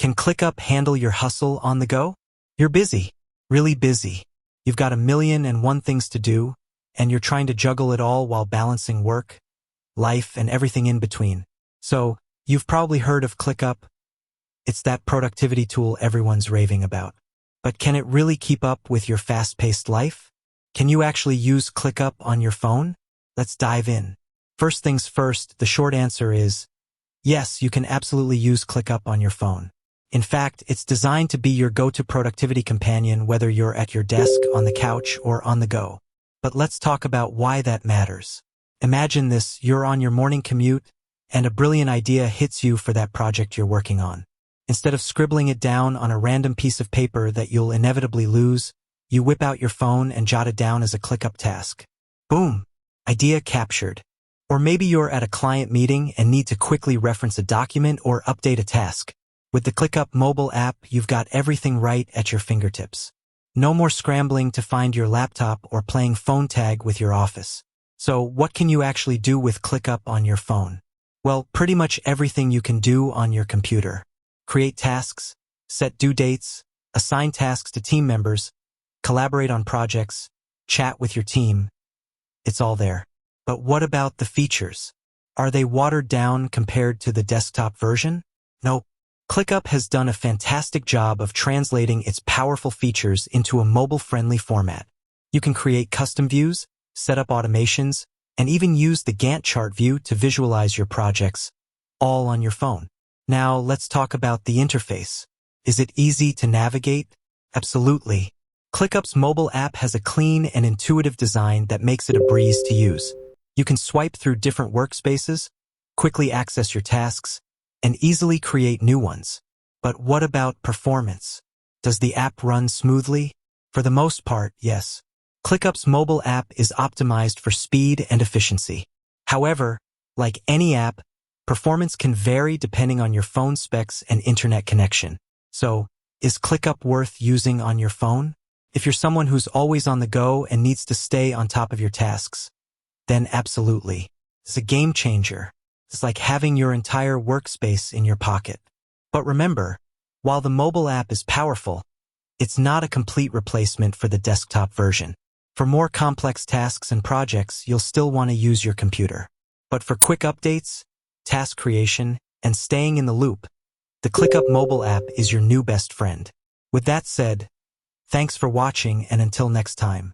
Can ClickUp handle your hustle on the go? You're busy, really busy. You've got 1,000,001 things to do, and you're trying to juggle it all while balancing work, life, and everything in between. So, you've probably heard of ClickUp. It's that productivity tool everyone's raving about. But can it really keep up with your fast-paced life? Can you actually use ClickUp on your phone? Let's dive in. First things first, the short answer is, yes, you can absolutely use ClickUp on your phone. In fact, it's designed to be your go-to productivity companion whether you're at your desk, on the couch, or on the go. But let's talk about why that matters. Imagine this, you're on your morning commute, and a brilliant idea hits you for that project you're working on. Instead of scribbling it down on a random piece of paper that you'll inevitably lose, you whip out your phone and jot it down as a ClickUp task. Boom! Idea captured. Or maybe you're at a client meeting and need to quickly reference a document or update a task. With the ClickUp mobile app, you've got everything right at your fingertips. No more scrambling to find your laptop or playing phone tag with your office. So, what can you actually do with ClickUp on your phone? Well, pretty much everything you can do on your computer. Create tasks, set due dates, assign tasks to team members, collaborate on projects, chat with your team. It's all there. But what about the features? Are they watered down compared to the desktop version? Nope. ClickUp has done a fantastic job of translating its powerful features into a mobile-friendly format. You can create custom views, set up automations, and even use the Gantt chart view to visualize your projects, all on your phone. Now, let's talk about the interface. Is it easy to navigate? Absolutely. ClickUp's mobile app has a clean and intuitive design that makes it a breeze to use. You can swipe through different workspaces, quickly access your tasks, and easily create new ones. But what about performance? Does the app run smoothly? For the most part, yes. ClickUp's mobile app is optimized for speed and efficiency. However, like any app, performance can vary depending on your phone specs and internet connection. So, is ClickUp worth using on your phone? If you're someone who's always on the go and needs to stay on top of your tasks, then absolutely. It's a game changer. It's like having your entire workspace in your pocket. But remember, while the mobile app is powerful, it's not a complete replacement for the desktop version. For more complex tasks and projects, you'll still want to use your computer. But for quick updates, task creation, and staying in the loop, the ClickUp mobile app is your new best friend. With that said, thanks for watching, and until next time.